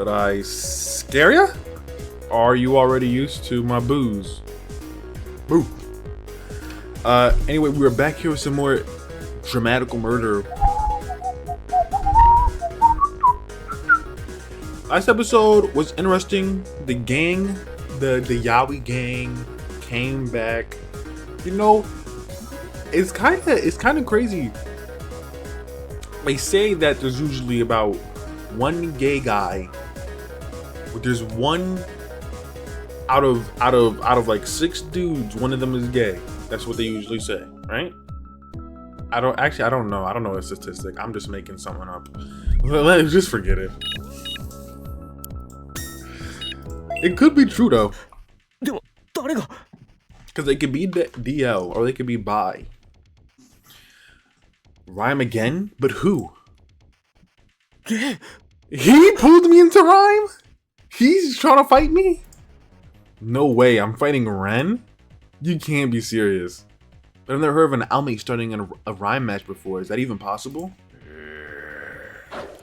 Should I scare ya? Or are you already used to my booze? Boo. Anyway, we're back here with some more dramatical murder. Last episode was interesting. The gang, the Yaoi gang came back. You know, it's kind of crazy. They say that there's usually about one gay guy, but there's one out of like 6 dudes, one of them is gay. That's what they usually say, right? I don't know. I don't know a statistic. I'm just making something up. Let's just forget it. It could be true though. Because they could be DL or they could be bi. Rhyme again? But who? He pulled me into rhyme? He's trying to fight me? No way, I'm fighting Ren? You can't be serious. But I've never heard of an Almate starting in a rhyme match before. Is that even possible?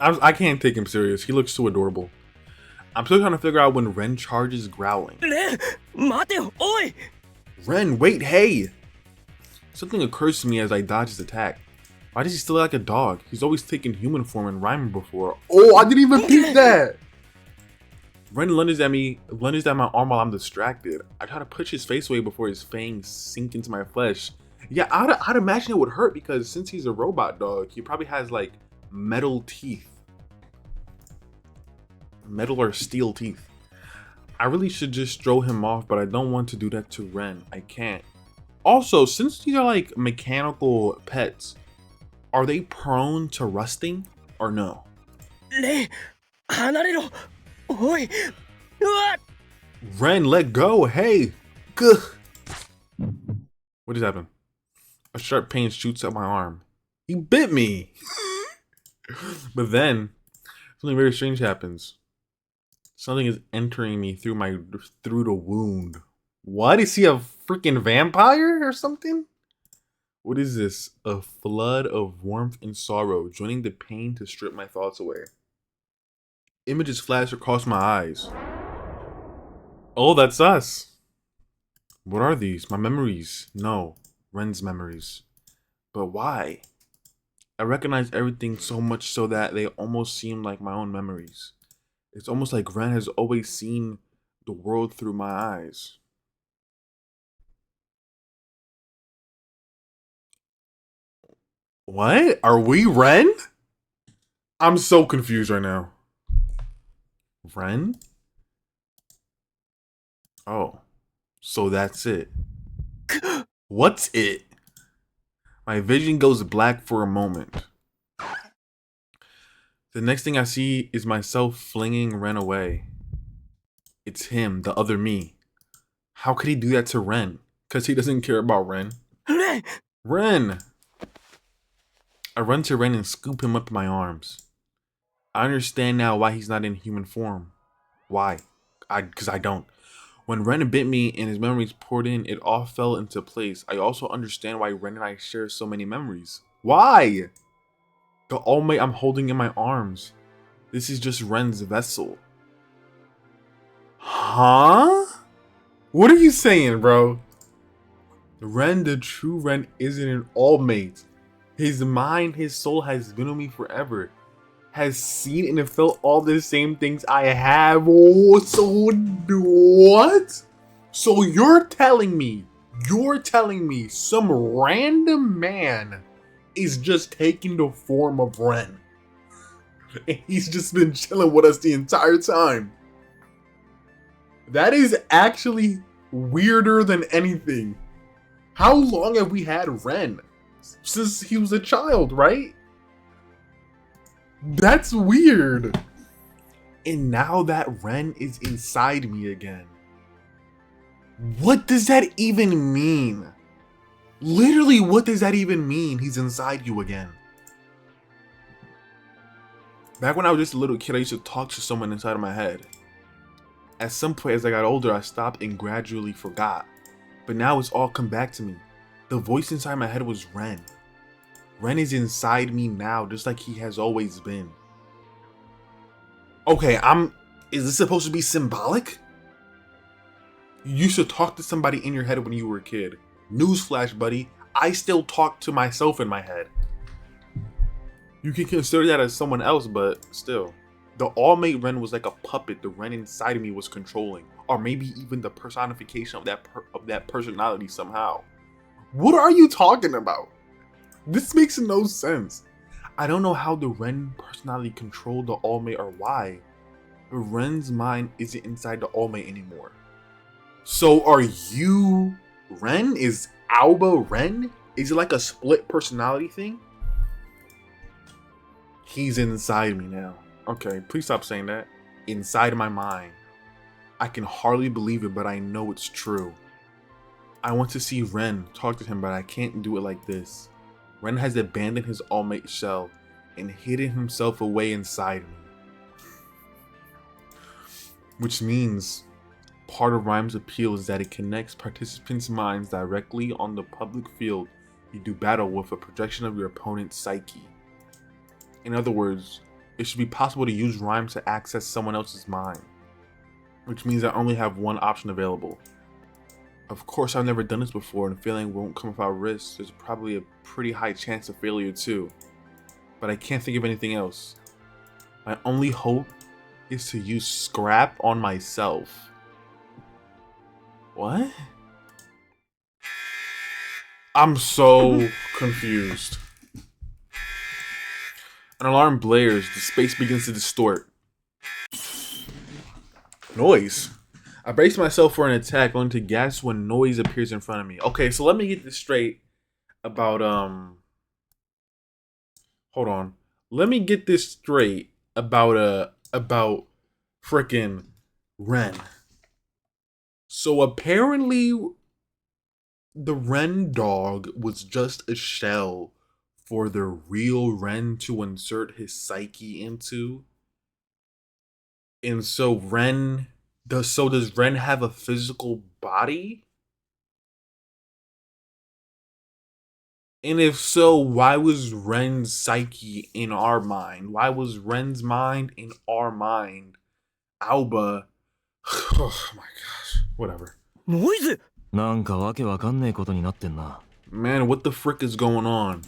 I can't take him serious. He looks too adorable. I'm still trying to figure out when Ren charges growling. Ren, wait, hey! Something occurs to me as I dodge his attack. Why does he still act like a dog? He's always taken human form in rhyming before. Oh, I didn't even peep that! Ren lunges at my arm while I'm distracted. I try to push his face away before his fangs sink into my flesh. Yeah, I'd imagine it would hurt because since he's a robot dog, he probably has like metal teeth. Metal or steel teeth. I really should just throw him off, but I don't want to do that to Ren. I can't. Also, since these are like mechanical pets, are they prone to rusting or no? Ren, let go. Hey. Gah. What just happened? A sharp pain shoots up my arm. He bit me. But then something very strange happens. Something is entering me through the wound. What? Is he a freaking vampire or something? What is this? A flood of warmth and sorrow, joining the pain to strip my thoughts away. Images flash across my eyes. Oh, that's us. What are these? My memories? No, Ren's memories. But why? I recognize everything so much so that they almost seem like my own memories. It's almost like Ren has always seen the world through my eyes. What? Are we Ren? I'm so confused right now. Ren? Oh, so that's it. What's it? My vision goes black for a moment. The next thing I see is myself flinging Ren away. It's him, the other me. How could he do that to Ren? Because he doesn't care about Ren. Ren! I run to Ren and scoop him up in my arms. I understand now why he's not in human form. Why? Because I don't. When Ren bit me and his memories poured in, it all fell into place. I also understand why Ren and I share so many memories. Why? The All-Might I'm holding in my arms. This is just Ren's vessel. Huh? What are you saying, bro? Ren, the true Ren, isn't an All-Might. His mind, his soul has been with me forever. Has seen and felt all the same things I have. Oh, so what? So you're telling me some random man is just taking the form of Ren. And he's just been chilling with us the entire time. That is actually weirder than anything. How long have we had Ren? Since he was a child, right? That's weird. And now that Ren is inside me again. What does that even mean? Literally, what does that even mean? He's inside you again. Back when I was just a little kid, I used to talk to someone inside of my head. At some point as I got older, I stopped and gradually forgot. But now it's all come back to me. The voice inside my head was Ren. Ren is inside me now, just like he has always been. Okay, I'm Is this supposed to be symbolic? You used to talk to somebody in your head when you were a kid. Newsflash, buddy. I still talk to myself in my head. You can consider that as someone else, but still. The All-Mate Ren was like a puppet the Ren inside of me was controlling. Or maybe even the personification of that personality somehow. What are you talking about? This makes no sense. I don't know how the Ren personality controlled the All-Mate or why. But Ren's mind isn't inside the All-Mate anymore. So are you Ren? Is Aoba Ren? Is it like a split personality thing? He's inside me now. Okay, please stop saying that. Inside my mind. I can hardly believe it, but I know it's true. I want to see Ren, talk to him, but I can't do it like this. Ren has abandoned his All-Mate shell and hidden himself away inside me. Which means part of Rhyme's appeal is that it connects participants' minds directly on the public field you do battle with a projection of your opponent's psyche. In other words, it should be possible to use Rhyme to access someone else's mind. Which means I only have one option available. Of course, I've never done this before and failing won't come without risk. There's probably a pretty high chance of failure too. But I can't think of anything else. My only hope is to use Scrap on myself. What? I'm so confused. An alarm blares. The space begins to distort. Noise. I brace myself for an attack, only to gasp when noise appears in front of me. Okay, so let me get this straight about hold on. Let me get this straight about frickin' Ren. So apparently the Ren dog was just a shell for the real Ren to insert his psyche into. And so does Ren have a physical body? And if so, why was Ren's psyche in our mind? Why was Ren's mind in our mind? Aoba. Oh my gosh. Whatever. Noise? Man, what the frick is going on?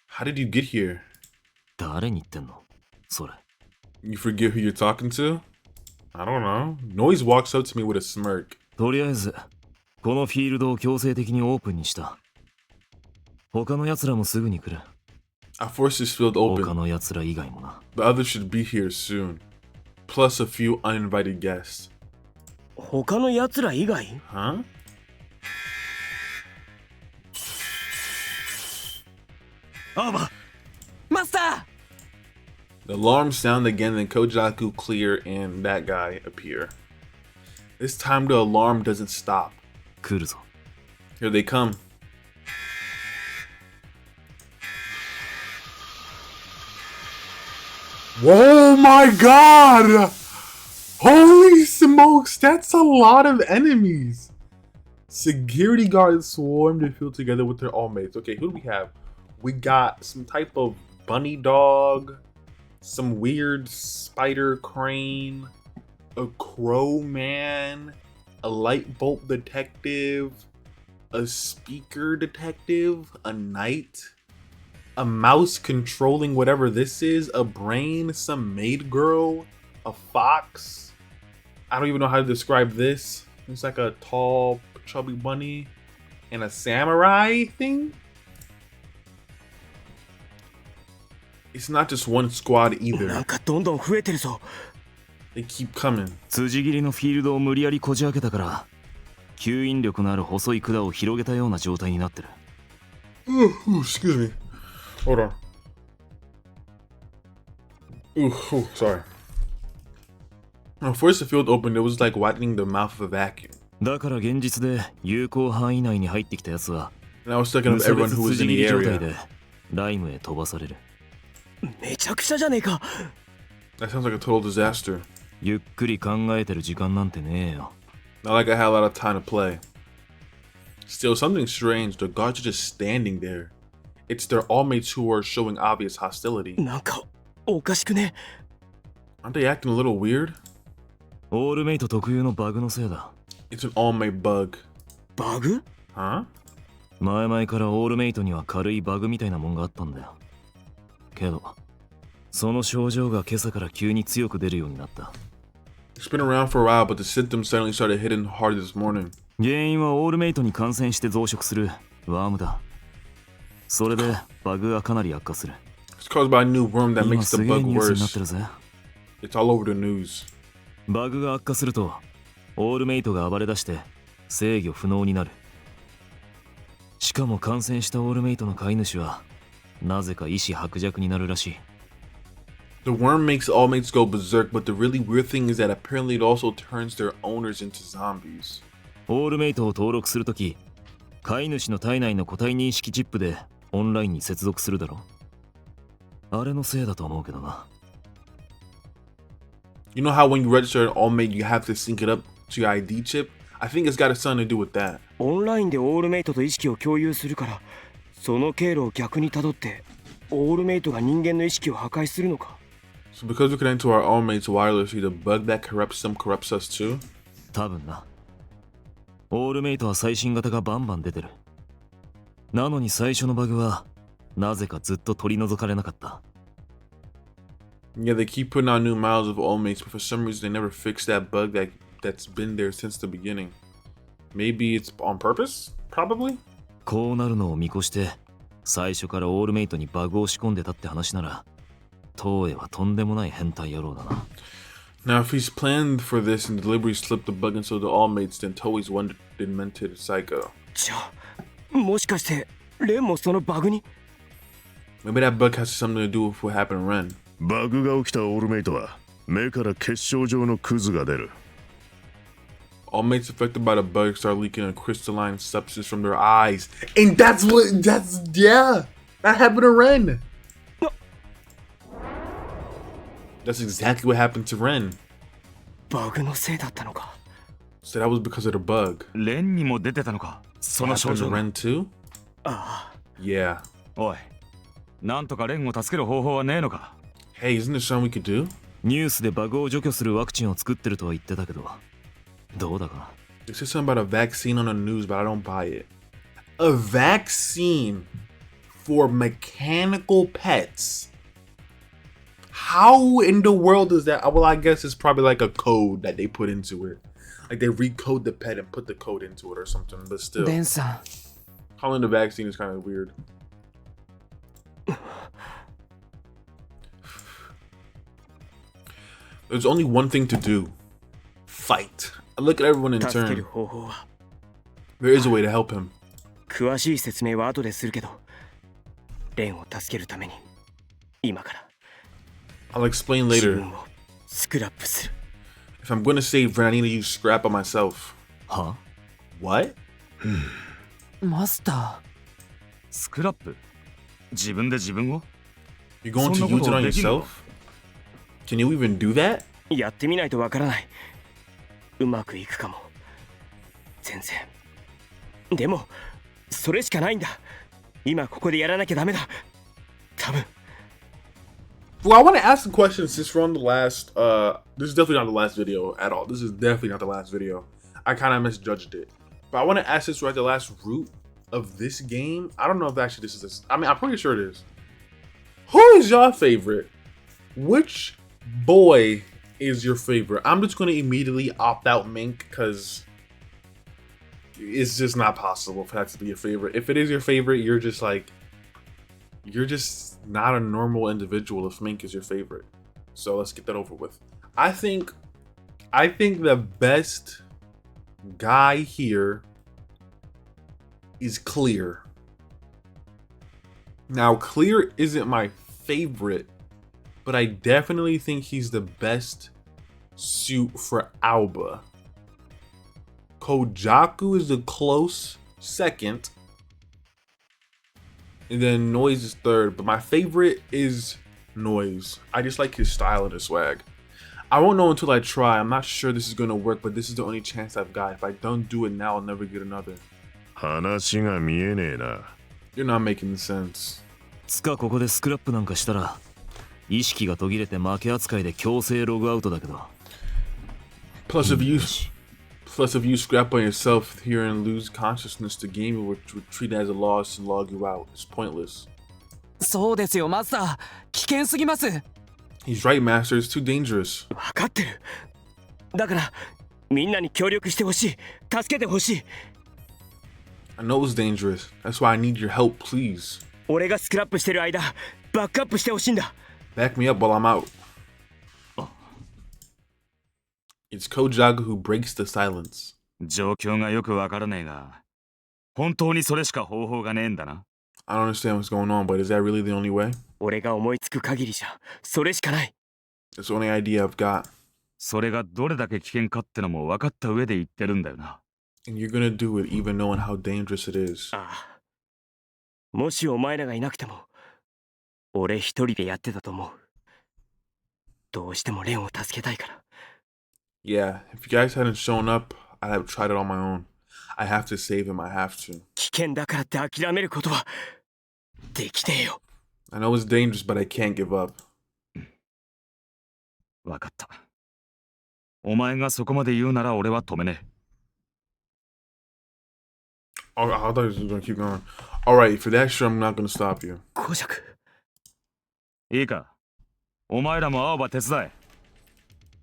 How did you get here? You forget who you're talking to? I don't know. Noise walks up to me with a smirk. I forced this field open. The others should be here soon. Plus a few uninvited guests. Huh? Aoba! Master! The alarms sound again, then Kojaku, Clear, and that guy appear. This time the alarm doesn't stop. Here they come. Oh my god! Holy smokes, that's a lot of enemies! Security guards swarm to field together with their all-mates. Okay, who do we have? We got some type of bunny dog, some weird spider crane, a crow man, a light bulb detective, a speaker detective, a knight, a mouse controlling whatever this is, a brain, some maid girl, a fox. I don't even know how to describe this. It's like a tall, chubby bunny, and a samurai thing. It's not just one squad either. They keep coming. Excuse me. Hold on. Sorry. First the field opened, it was like widening the mouth of a vacuum. And I was thinking of everyone who was in the area. That sounds like a total disaster. Not like I had a lot of time to play. Still, something strange. The guards are just standing there. It's their all-mates who are showing obvious hostility. Aren't they acting a little weird? オールメイト特有のバグのせいだ。 It's an all-mate bug. バグ？ Huh? 前々からオールメイトには軽いバグみたいなもんがあったんだよ。けど、その症状が今朝から急に強く出るようになった。It's been around for a while, but the symptoms suddenly started hitting hard this morning. 原因はオールメイトに感染して増殖するワームだ。それでバグがかなり悪化する。It's caused by a new worm that 今 makes す the げえ bug ニュースになっ worse. てるぜ。 It's all over the news. バグが悪化すると、オールメイトが暴れ出して制御不能になる。しかも感染したオールメイトの飼い主はなぜか意志薄弱になるらしい。 The worm makes all mates go berserk, but the really weird thing is that apparently it also turns their owners into zombies. オールメイトを登録するとき、飼い主の体内の個体認識チップでオンラインに接続するだろ。あれのせいだと思うけどな。 You know how when you register an all-mate, you have to sync it up to your ID chip? I think it's got something to do with that. オンラインでオールメイトと意識を共有するから、その経路を逆に辿ってオールメイトが人間の意識を破壊するのか。 So because we connect to our all-mates wirelessly, the bug that corrupts them corrupts us too? 多分な。オールメイトは最新型がバンバン出てる。なのに最初のバグはなぜかずっと取り除かれなかった。 Yeah, they keep putting out new models of all-mates, but for some reason they never fixed that bug that's been there since the beginning. Maybe it's on purpose? Probably? こうなるのを見越して最初からオールメイトにバグを仕込んでたって話なら、東映はとんでもない変態野郎だな。 Now, if he's planned for this and deliberately slipped the bug into the all-mates, then Toei's one demented psycho. じゃあ、もしかしてレンもそのバグに？ Maybe that bug has something to do with what happened to Ren. バグが起きたオールメイトは目から結晶状のクズが出る。 All mates affected by the bug start leaking a crystalline substance from their eyes. And yeah, that happened to Ren. That's exactly what happened to Ren. バグのせいだったのか。 So that was because of the bug. レンにも出てたのか、そ What の症 happened 状 to が。 Ren too? ああ、 Yeah. おい、なんとかレンを助ける方法はねえのか。 Hey, isn't there something we could do? ニュースでバグを除去するワクチンを作ってるとは言ってたけど、どうだか。 They said something about a vaccine on the news, but I don't buy it. A vaccine for mechanical pets? How in the world is that? Well, I guess it's probably like a code that they put into it. Like they recode the pet and put the code into it or something, but still. レンさん。 Calling the vaccine is kind of weird. There's only one thing to do. Fight. I look at everyone in 助ける turn. 方法は There is a way to help him. 詳しい説明は後でするけど、レンを助けるために今から I'll explain 自 later. 分をスクラップする。 If I'm gonna save Ren, I need to use scrap on myself. は？ What? マスタスクラップ？自分で自分を？ You're going to そんな use こと it on できんの？ yourself? Can you even do that? ー、やってみないとわからない。うまくいくかも。全然。でもそれしかないんだ。今ここでやらなきゃダメだ。多分。 Well, I want to ask a question since we're on the last. This is definitely not the last video at all. This is definitely not the last video. I kind of misjudged it, but I want to ask this right. The last route of this game. I don't know if actually this is this. I mean, I'm pretty sure it is. Who is your favorite? Which boy is your favorite? I'm just going to immediately opt out Mink because it's just not possible for that to be your favorite. If it is your favorite, you're just like. You're just not a normal individual if Mink is your favorite. So let's get that over with. I think the best guy here is Clear. Now, Clear isn't my favorite, but I definitely think he's the best suit for Aoba. Kojaku is a close second. And then Noise is third, but my favorite is Noise. I just like his style and his swag. I won't know until I try. I'm not sure this is gonna work, but this is the only chance I've got. If I don't do it now, I'll never get another. 話が見えねえな。 You're not making sense. つかここでスクラップなんかしたら意識が途切れて負け扱いで強制ログアウトだけど。 Plus, if you scrap on yourself here and lose consciousness, the game would treat it as a loss and log you out. It's pointless. そうですよマスター、危険すぎます。 He's right, Master. It's too dangerous. 分かってる。だからみんなに協力してほしい、助けてほしい。 I know it's dangerous. That's why I need your help, please. 俺がスクラップしてる間バックアップしてほしいんだ。 Back me up while I'm out. It's Kojaku who breaks the silence. 状況がよくわからねえが、本当にそれしか方法がねえんだな。I don't understand what's going on, but is that really the only way? 俺が思いつく限りじゃそれしかない。 It's the only idea I've got. それがどれだけ危険かってのも分かった上で言ってるんだよな。And you're gonna do it even knowing how dangerous it is. ああ、もしお前らがいなくても俺一人でやってたと思う。どうしてもレンを助けたいから。 Yeah, if you guys hadn't shown up, I'd have tried it on my own. I have to save him, I have to. 危険だからって諦めることはできねえよ。 I know it's dangerous, but I can't give up. 分かった。お前がそこまで言うなら俺は止めねえ。 Oh, I thought you were gonna keep going. Alright, for that sure, I'm not gonna stop you. 公爵。いいか、お前らも青葉手伝え。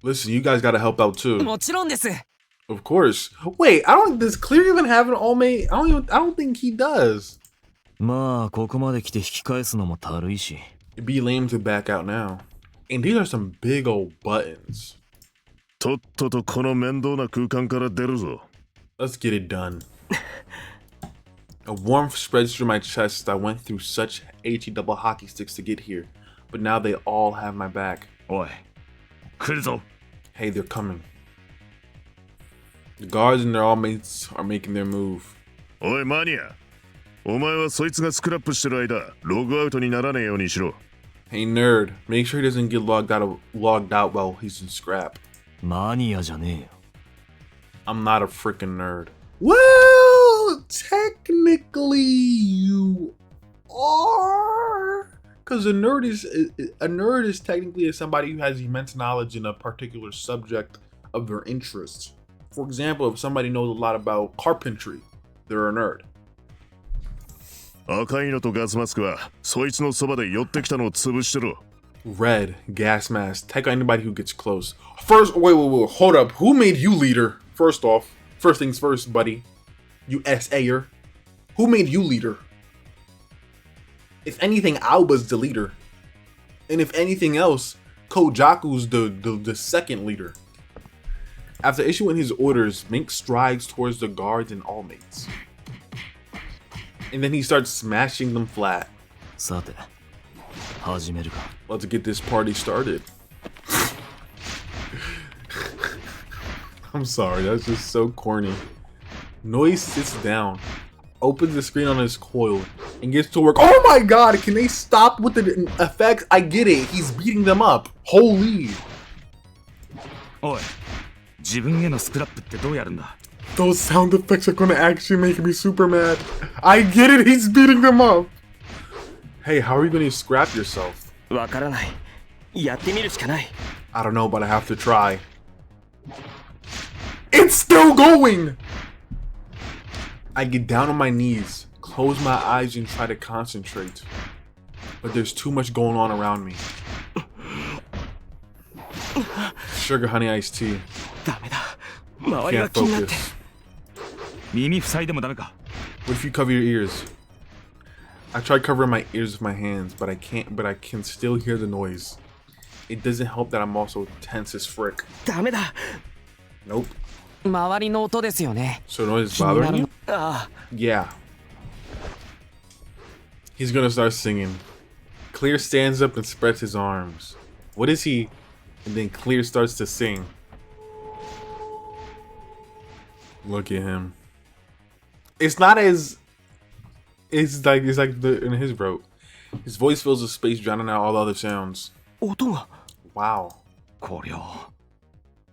Listen, you guys gotta help out too. もちろんです。 Of course. Wait, does Clear even have an all-mate? I don't think he does. まあここまで来て引き返すのもたるいし。 It'd be lame to back out now. And these are some big old buttons. とっととこの面倒な空間から出るぞ。 Let's get it done. A warmth spreads through my chest. I went through such HE double hockey sticks to get here, but now they all have my back. おい、来るぞ。 Hey, they're coming. The guards and their all mates are making their move. おいマニア、お前はそいつがスクラップしてる間ログアウトにならねえようにしろ。 Hey, nerd, make sure he doesn't get logged out while he's in scrap. マニアじゃねえよ。 I'm not a freaking nerd. Well, technically you are, because a nerd is technically somebody who has immense knowledge in a particular subject of their interest. For example, if somebody knows a lot about carpentry, they're a nerd. 赤いのとガスマスクはそいつのそばで寄ってきたのを潰してろ。 Red, gas mask, take out anybody who gets close. First, wait, hold up. Who made you leader? First off, first things first, buddy. You SA'er. Who made you leader? If anything, Aoba's the leader. And if anything else, Kojaku's the second leader. After issuing his orders, Mink strides towards the guards and all mates. And then he starts smashing them flat. さて、始めるか。 Let's get this party started. I'm sorry, that's just so corny. Noise sits down, opens the screen on his coil, and gets to work. Oh my god, can they stop with the effects? I get it, he's beating them up. Holy. おい、自分へのスクラップってどうやるんだ。 Those sound effects are gonna actually make me super mad. I get it, he's beating them up. Hey, how are you gonna scrap yourself? わからない。やってみるしかない。 I don't know, but I have to try. It's still going! I get down on my knees, close my eyes, and try to concentrate. But there's too much going on around me. Sugar honey iced tea. ダメだ。周りが Can't 気になって。 focus. 耳塞いでもダメか。 What if you cover your ears? I tried covering my ears with my hands, but I can still hear the noise. It doesn't help that I'm also tense as frick. ダメだ。 Nope. 周りの音ですよね。 So noise is 気にな bothering る you? の。ああ、 Yeah. He's gonna start singing. Clear stands up and spreads his arms. What is he? And then Clear starts to sing. Look at him. It's not as it's like in his throat. His voice fills the space, drowning out all the other sounds. 音が。 Wow. こりゃ。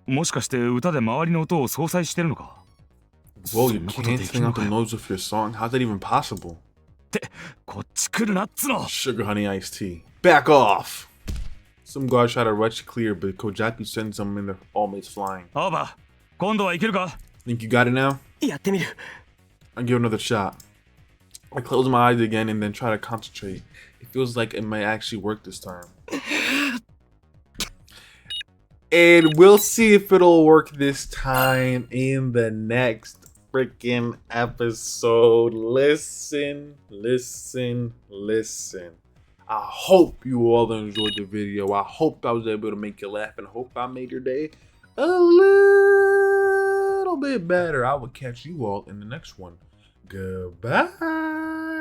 もしかして歌で周りの音を相殺してるのか。 Whoa, you そんなこと can't でき sing んの out か the よ。 notes of your song? How's that even possible? こっち来るなっつの。 Sugar honey iced tea. Back off. Some guards try to rush clear, but Kojaku sends them in the all mates flying. 青葉今度はいけるか Think you got it now? やってみる。 I give it another shot. I close my eyes again and then try to concentrate. It feels like it might actually work this time. And we'll see if it'll work this time in the next freaking episode. Listen. I hope you all enjoyed the video. I hope I was able to make you laugh and hope I made your day a little bit better. I will catch you all in the next one. Goodbye.